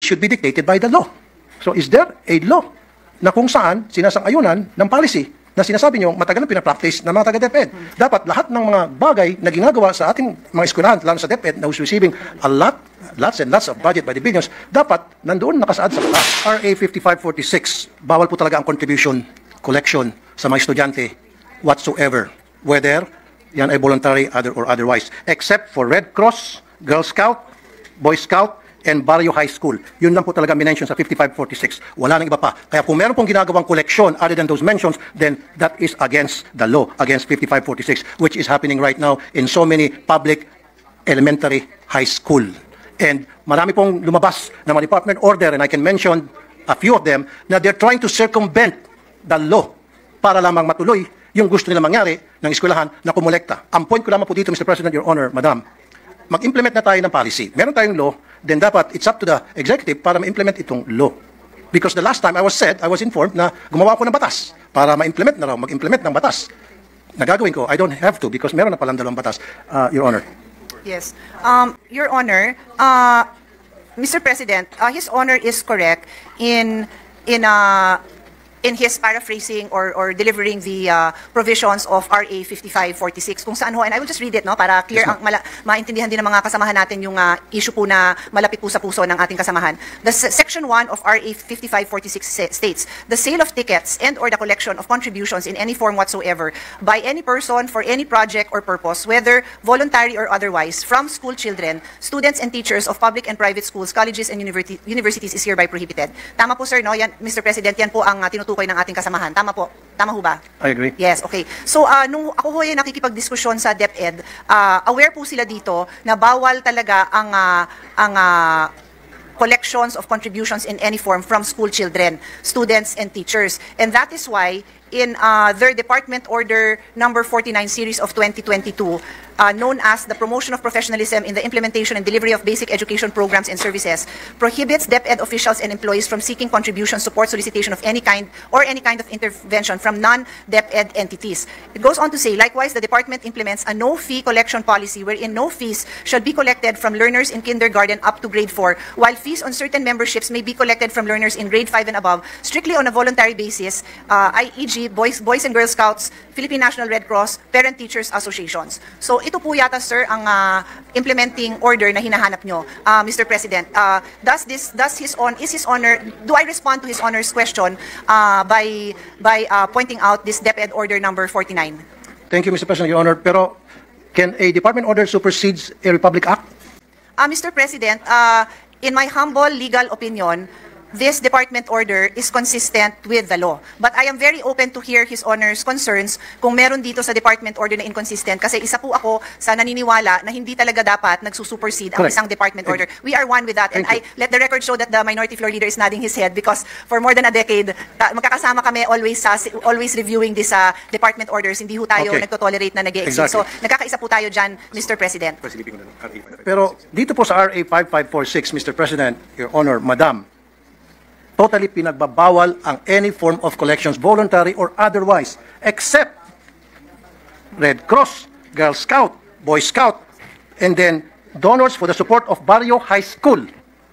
should be dictated by the law. So is there a law na kung saan sinasang-ayunan ng policy na sinasabi nyo matagal na pinapractice ng mga taga-Deped? Dapat lahat ng mga bagay na ginagawa sa ating mga eskwelahan, lalo sa Deped, na who's receiving lots and lots of budget by the billions, dapat nandoon nakasaad sa batas. RA 5546, bawal po talaga ang contribution, collection sa mga estudyante whatsoever, whether yan ay voluntary or otherwise, except for Red Cross, Girl Scout, Boy Scout, and Barrio High School. Yun lang po talaga minention sa 5546. Wala nang iba pa. Kaya kung meron pong ginagawang collection other than those mentions, then that is against the law, against 5546, which is happening right now in so many public elementary high school. And marami pong lumabas na mga department order, and I can mention a few of them, na they're trying to circumvent the law para lamang matuloy yung gusto nila mangyari ng eskwelahan na kumolekta. Ang point ko lamang po dito, Mr. President, Your Honor, Madam, mag-implement na tayo ng policy. Meron tayong law, then dapat it's up to the executive para ma-implement itong law. Because the last time I was informed na gumawa ako ng batas para ma-implement na raw, mag-implement ng batas. Nagagawin ko, I don't have to because meron na palang dalawang batas, Your Honor. Yes. Your Honor, Mr. President, His Honor is correct in his paraphrasing or delivering the provisions of RA 5546 kung saan ho, and I will just read it no para clear ang maintindihan din ng mga kasamahan natin yung issue po na malapit po sa puso ng ating kasamahan. The section 1 of RA 5546 states, the sale of tickets and or the collection of contributions in any form whatsoever by any person for any project or purpose, whether voluntary or otherwise, from school children, students and teachers of public and private schools, colleges and universities is hereby prohibited. Tama po sir, no? Yan, Mr. President, yan po ang tinutukoy ng ating kasamahan. Tama po? Tama ho ba? I agree. Yes, okay. So, nung ako ho yung nakikipagdiskusyon sa Deped, aware po sila dito na bawal talaga ang collections of contributions in any form from school children, students, and teachers. And that is why, in their Department Order number 49 series of 2022, known as the Promotion of Professionalism in the Implementation and Delivery of Basic Education Programs and Services, prohibits DepEd officials and employees from seeking contribution, support, solicitation of any kind or any kind of intervention from non-DepEd entities. It goes on to say, likewise, the department implements a no-fee collection policy wherein no fees shall be collected from learners in kindergarten up to grade 4, while fees on certain memberships may be collected from learners in grade 5 and above, strictly on a voluntary basis, i.e. Boys and Girl Scouts, Philippine National Red Cross, Parent Teachers Associations. So ito po yata, sir, ang implementing order na hinahanap nyo, Mr. President. Is His Honor, do I respond to His Honor's question by pointing out this DepEd order number 49? Thank you, Mr. President, Your Honor. Pero can a department order supersedes a Republic Act? Mr. President, in my humble legal opinion, this department order is consistent with the law. But I am very open to hear His Honor's concerns kung meron dito sa department order na inconsistent. Kasi isa po ako sa naniniwala na hindi talaga dapat nagsusupersede ang isang department order. We are one with that. And I let the record show that the minority floor leader is nodding his head because for more than a decade, magkakasama kami always reviewing this department orders. Hindi ho tayo nagtotolerate na nag-e-exist. So nagkakaisa po tayo dyan, Mr. President. Pero dito po sa RA 5546, Mr. President, Your Honor, Madam, totally pinagbabawal ang any form of collections, voluntary or otherwise, except Red Cross, Girl Scout, Boy Scout, and then donors for the support of Barrio High School.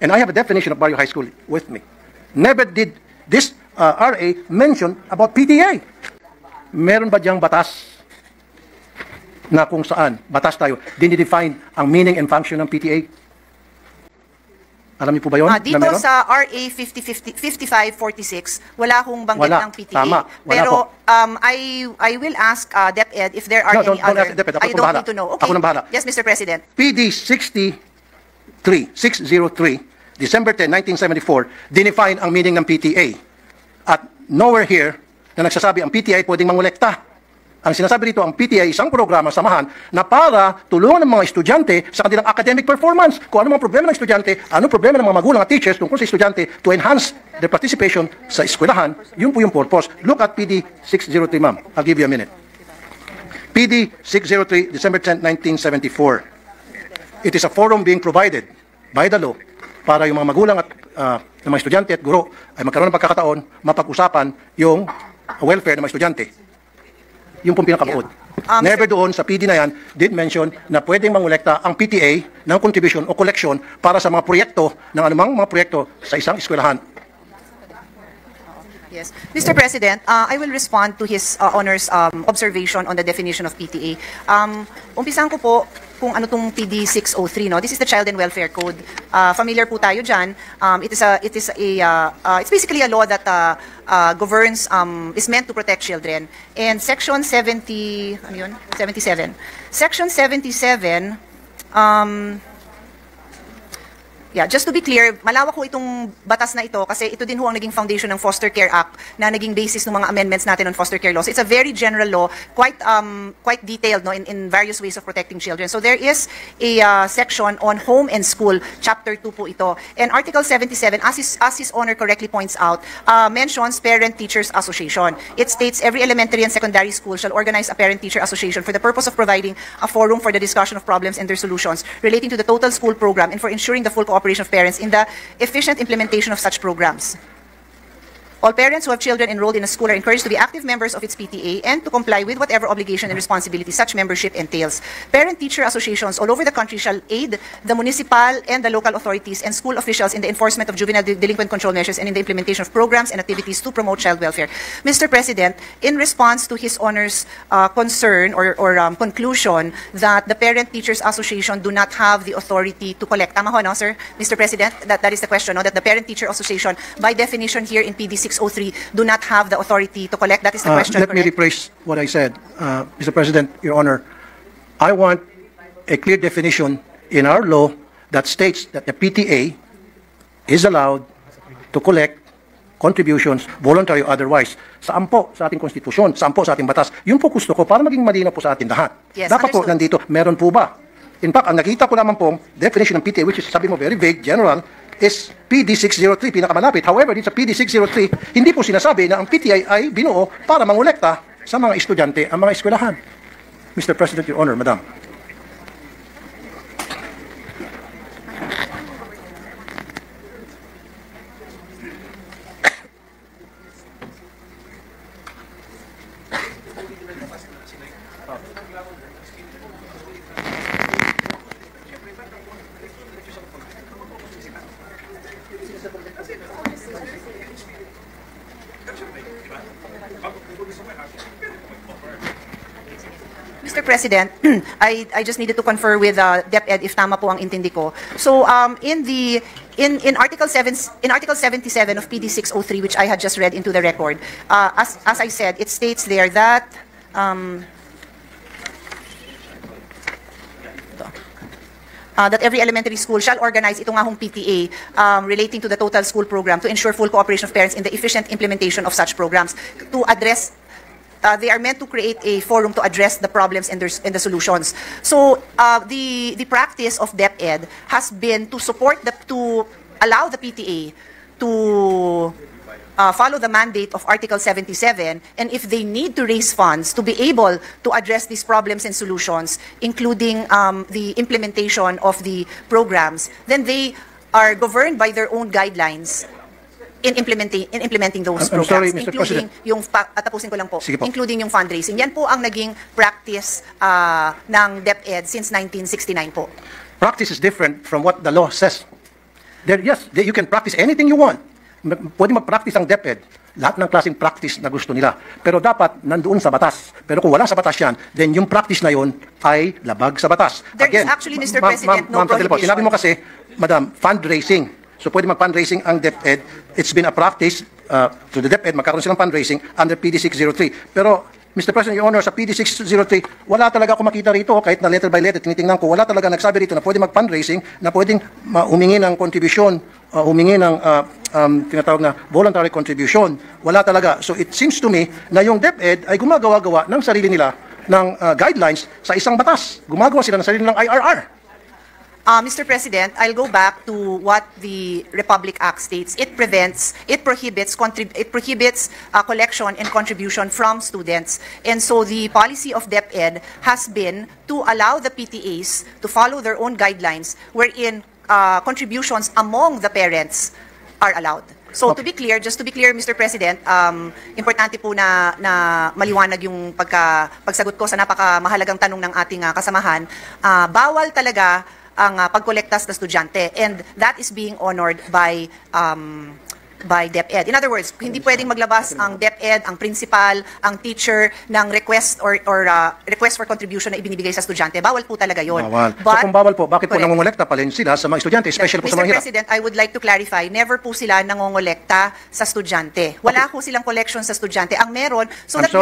And I have a definition of Barrio High School with me. Never did this RA mention about PTA. Meron ba diyang batas na kung saan, batas tayo, dinidefine ang meaning and function ng PTA? Alam niyo po ba yun? Dito sa RA 5546, wala hong banggit ng PTA. Tama. Pero I will ask DepEd if there are any other. I don't need to know. Okay. Ako nang bahala. Yes, Mr. President. PD 603, December 10, 1974, dinefine ang meaning ng PTA. At nowhere here na nagsasabi ang PTA pwedeng mangulekta. Ang sinasabi dito, ang PTA ay isang programa, samahan, na para tulungan ng mga estudyante sa kanilang academic performance. Kung ano mga problema ng estudyante, ano problema ng mga magulang at teachers tungkol sa estudyante to enhance their participation sa eskwelahan, yun po yung purpose. Look at PD 603, ma'am. I'll give you a minute. PD 603, December 10, 1974. It is a forum being provided by the law para yung mga magulang at ng mga estudyante at guro ay magkaroon ng pagkakataon, mapag-usapan yung welfare ng mga estudyante. Yung pong pinakabuod. Never doon sa PD na yan did mention na pwedeng mangulekta ang PTA ng contribution o collection para sa mga proyekto ng anumang mga proyekto sa isang eskwelahan. Yes. Mr. President, I will respond to his Honor's observation on the definition of PTA. Umpisahan ko po kung ano tong PD 603, no? This is the Child and Welfare Code. Familiar po tayo dyan. It's basically a law that governs, is meant to protect children. And Section 77. Section 77, just to be clear, malawak ko itong batas na ito kasi ito din ho ang naging foundation ng Foster Care Act na naging basis ng mga amendments natin on foster care laws. It's a very general law, quite detailed, no, in various ways of protecting children. So there is a section on home and school, chapter 2 po ito. And Article 77, as his Honor correctly points out, mentions Parent-Teachers Association. It states every elementary and secondary school shall organize a Parent-Teacher Association for the purpose of providing a forum for the discussion of problems and their solutions relating to the total school program and for ensuring the full cooperation of parents in the efficient implementation of such programs. All parents who have children enrolled in a school are encouraged to be active members of its PTA and to comply with whatever obligation and responsibility such membership entails. Parent-teacher associations all over the country shall aid the municipal and the local authorities and school officials in the enforcement of juvenile delinquent control measures and in the implementation of programs and activities to promote child welfare. Mr. President, in response to his Honor's concern or conclusion that the Parent-Teachers Association do not have the authority to collect. Tama ho, no, sir? Mr. President, that is the question, no? That the Parent-Teacher Association, by definition here in PD 603, do not have the authority to collect. That is the question. Let me rephrase what I said. Mr. President, Your Honor, I want a clear definition in our law that states that the PTA is allowed to collect contributions, voluntary or otherwise. Saan po sa ating konstitusyon? Saan po sa ating batas? Yun po gusto ko para maging malinaw po sa ating lahat. Yes, dapat po understood. nandito, meron po ba? In fact, ang nakita ko naman po, definition ng PTA, which is, sabi mo, very vague, general, is PD 603, pinakamalapit. However, dito sa PD 603, hindi po sinasabi na ang PTA ay binuo para mangulekta sa mga estudyante ang mga eskwelahan. Mr. President, Your Honor, Madam. Mr. President, I just needed to confer with Deped if tama po ang intindi ko. So in Article 77 of PD 603, which I had just read into the record, as I said, it states there that that every elementary school shall organize ito nga hong PTA relating to the total school program to ensure full cooperation of parents in the efficient implementation of such programs to address. They are meant to create a forum to address the problems and the solutions. So the practice of Deped has been to allow the PTA to follow the mandate of Article 77, and if they need to raise funds to be able to address these problems and solutions, including the implementation of the programs, then they are governed by their own guidelines in implementing those I'm programs, sorry, Mr. including President. tapusin ko lang po, Sige po. including yung fundraising. Yan po ang naging practice ng DepEd since 1969 po. Practice is different from what the law says. Yes, you can practice anything you want. Pwede mag-practice ang DepEd. Lahat ng klaseng practice na gusto nila. Pero dapat nandoon sa batas. Pero kung wala sa batas yan, then yung practice na yun ay labag sa batas. There is actually, Mr. President, no prohibition. Sinabi mo kasi, Madam, fundraising. So pwede mag-fundraising ang DepEd. It's been a practice to the DepEd, magkakaroon silang fundraising under PD 603. Pero, Mr. President, Your Honor, sa PD 603, wala talaga ako makita rito, kahit na letter by letter, tinitingnan ko, wala talaga nagsabi rito na pwede mag-fundraising, na pwedeng humingi ng kontribusyon, humingi ng tinatawag na voluntary contribution. Wala talaga. So it seems to me na yung DepEd ay gumagawa-gawa ng sarili nila ng guidelines sa isang batas. Gumagawa sila ng sarili ng IRR. Mr. President, I'll go back to what the Republic Act states. It prohibits collection and contribution from students. And so the policy of DepEd has been to allow the PTAs to follow their own guidelines wherein contributions among the parents are allowed. So to be clear, just to be clear, Mr. President, importante po na maliwanag yung pagsagot ko sa napakamahalagang tanong ng ating kasamahan. Bawal talaga ang pagkolekta sa estudyante, and that is being honored by Deped. In other words, hindi pwedeng maglabas ang Deped, ang principal, ang teacher ng request or request for contribution na ibinibigay sa estudyante. Bawal po talaga yun. Bawal. So kung bawal po, bakit po correct. nangungulekta pa rin sila sa mga estudyante, especially po sa mga Mr. hirap? President, I would like to clarify, never po sila nangungulekta sa estudyante. Wala po silang collection sa estudyante. Ang meron, so that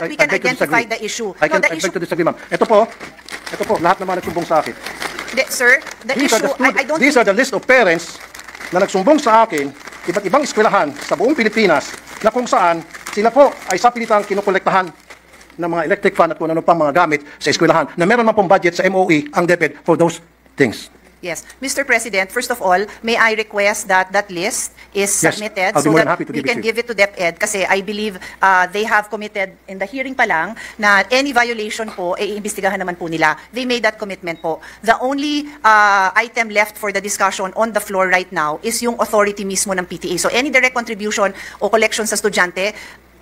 we can identify the issue. I beg to disagree, ma'am. Ito po, lahat naman nagsumbong sa akin. Sir, the issue, I don't These are the list of parents na nagsumbong sa akin, iba't ibang eskwelahan sa buong Pilipinas, na kung saan sila po ay sapilitang kinukolektahan ng mga electric fan at kung ano pang mga gamit sa eskwelahan na meron man pong budget sa MOE ang Deped for those things. Yes. Mr. President, first of all, may I request that that list is submitted I'll be so more than that happy to we give it can to you. give it to DepEd kasi I believe they have committed in the hearing pa lang na any violation po, iimbestigahan naman po nila. They made that commitment po. The only item left for the discussion on the floor right now is yung authority mismo ng PTA. So any direct contribution o collection sa estudyante,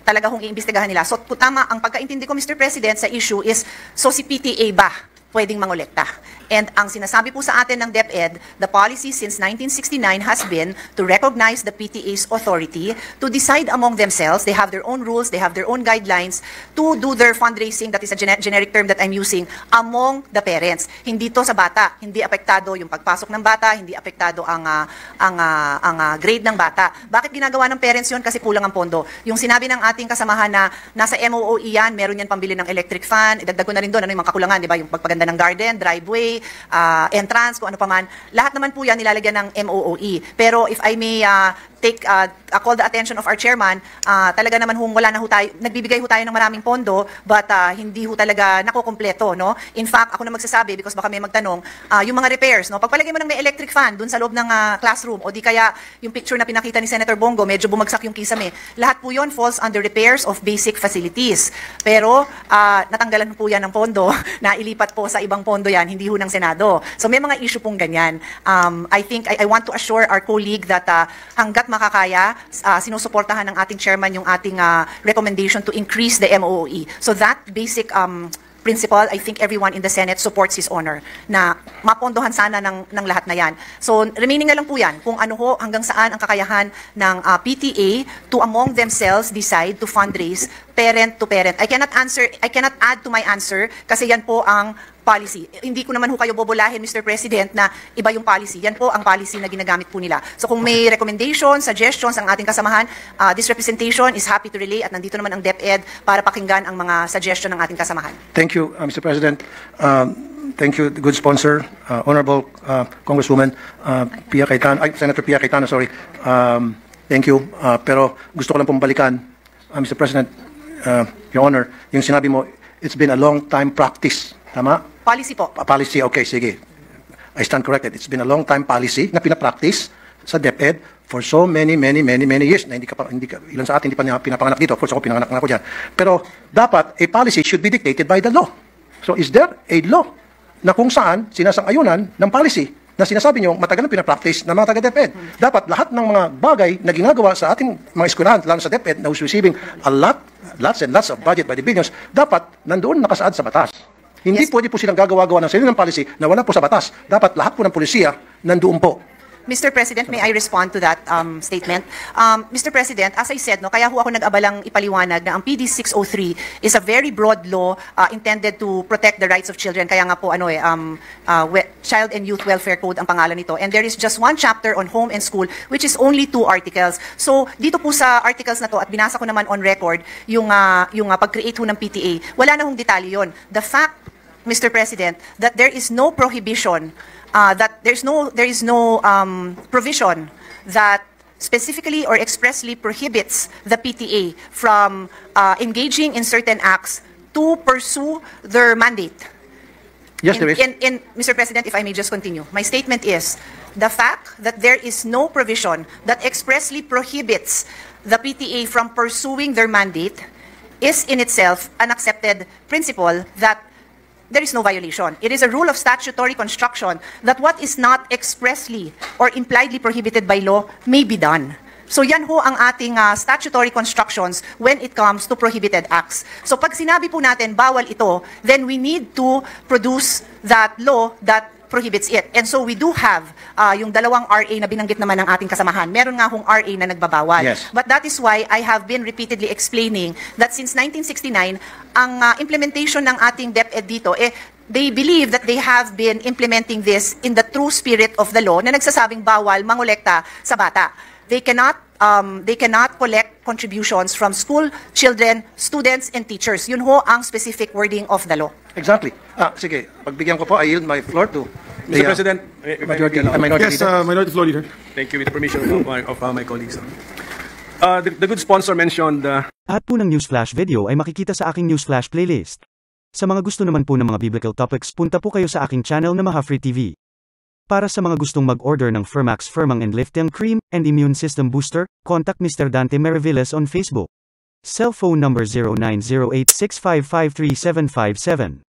talaga hong iimbestigahan nila. So tama, ang pagkaintindi ko, Mr. President, sa issue is, so si PTA ba pwedeng mangulekta? And ang sinasabi po sa atin ng DepEd, the policy since 1969 has been to recognize the PTA's authority to decide among themselves. They have their own rules, they have their own guidelines to do their fundraising, that is a generic term that I'm using, among the parents. Hindi to sa bata, hindi apektado yung pagpasok ng bata, hindi apektado ang grade ng bata. Bakit ginagawa ng parents yun? Kasi kulang ang pondo. Yung sinabi ng ating kasamahan na nasa MOOE yan, meron yan pambili ng electric fan, idagdag ko na rin doon, ano yung mga kakulangan, di ba? Yung pagpaganda ng garden, driveway, entrance, kung ano pa man. Lahat naman po yan nilalagyan ng MOOE. Pero if I may call the attention of our chairman, talaga naman wala na tayo, nagbibigay tayo ng maraming pondo, but hindi talaga nakukumpleto, no? In fact, ako na magsasabi, because baka may magtanong, yung mga repairs, no? Pagpalagay mo ng may electric fan dun sa loob ng classroom, o di kaya yung picture na pinakita ni Senator Bongo, medyo bumagsak yung kisame, lahat po yon falls under repairs of basic facilities. Pero natanggalan po yan ng pondo, na ilipat po sa ibang pondo yan, hindi ho ng Senado. So may mga issue pong ganyan. I think I want to assure our colleague that hanggat makakaya, sinusuportahan ng ating chairman yung ating recommendation to increase the MOOE. So that basic principle, I think everyone in the Senate supports his honor na mapondohan sana ng lahat na yan. So remaining na lang po yan kung ano ho, hanggang saan ang kakayahan ng PTA to among themselves decide to fundraise parent to parent. I cannot add to my answer kasi yan po ang policy. Hindi ko naman ho kayo bobolahin, Mr. President, na iba yung policy. Yan po ang policy na ginagamit po nila. So kung may recommendations, suggestions ang ating kasamahan, this representation is happy to relay at nandito naman ang DepEd para pakinggan ang mga suggestion ng ating kasamahan. Thank you, Mr. President. Thank you, good sponsor, Honorable Congresswoman Pia Cayetano, Senator Pia Cayetano, sorry. Thank you. Pero gusto ko lang pong balikan, Mr. President, Your Honor, yung sinabi mo, it's been a long time practice. Tama? Policy po. Policy, okay, sige. I stand corrected. It's been a long time policy na pinapractice sa DepEd for so many years na ilan sa atin hindi pa pinapanganak dito. Of course, ako pinanganak na ako dyan. Pero dapat, a policy should be dictated by the law. So is there a law na kung saan sinasang-ayunan ng policy na sinasabi nyo matagal na pinapractice ng mga taga-DepEd? Dapat lahat ng mga bagay na ginagawa sa ating mga eskwelahan, lalo sa DepEd, na who's receiving lots and lots of budget by the billions, dapat nandoon nakasaad sa batas. Hindi pwede po silang gagawa-gawa ng sarili ng policy na wala po sa batas. Dapat lahat po ng polisiya nandoon po. Mr. President, may I respond to that statement? Mr. President, as I said, no, kaya ho ako nag-abalang ipaliwanag na ang PD 603 is a very broad law intended to protect the rights of children. Kaya nga po, Child and Youth Welfare Code ang pangalan nito. And there is just one chapter on home and school, which is only 2 articles. So, dito po sa articles na to, at binasa ko naman on record, yung pag-create ho ng PTA, wala na hong detalye yun. The fact, Mr. President, that there is no prohibition, that there is no provision that specifically or expressly prohibits the PTA from engaging in certain acts to pursue their mandate. Yes, there is. Mr. President, if I may just continue, my statement is the fact that there is no provision that expressly prohibits the PTA from pursuing their mandate is in itself an accepted principle that there is no violation. It is a rule of statutory construction that what is not expressly or impliedly prohibited by law may be done. So yan ho ang ating statutory constructions when it comes to prohibited acts. So pag sinabi po natin bawal ito, then we need to produce that law that prohibits it. And so we do have yung dalawang RA na binanggit naman ng ating kasamahan. Meron nga hong RA na nagbabawal. Yes. But that is why I have been repeatedly explaining that since 1969, ang implementation ng ating DepEd dito, they believe that they have been implementing this in the true spirit of the law na nagsasabing bawal mangulekta sa bata. They cannot collect contributions from school children, students, and teachers. Yun ho ang specific wording of the law. Exactly. Sige, pagbigyan ko po, I yield my floor to Mr. President, minority yes, leader. Minority Floor Leader. Thank you, with the permission of my colleagues. The good sponsor mentioned... Lahat po ng Newsflash video ay makikita sa aking Newsflash playlist. Sa mga gusto naman po ng mga biblical topics, punta po kayo sa aking channel na Mahaphir TV. Para sa mga gustong mag-order ng Firmax Firmang and Lifting Cream and Immune System Booster, contact Mr. Dante Maravillas on Facebook. Cell phone number 090865535757.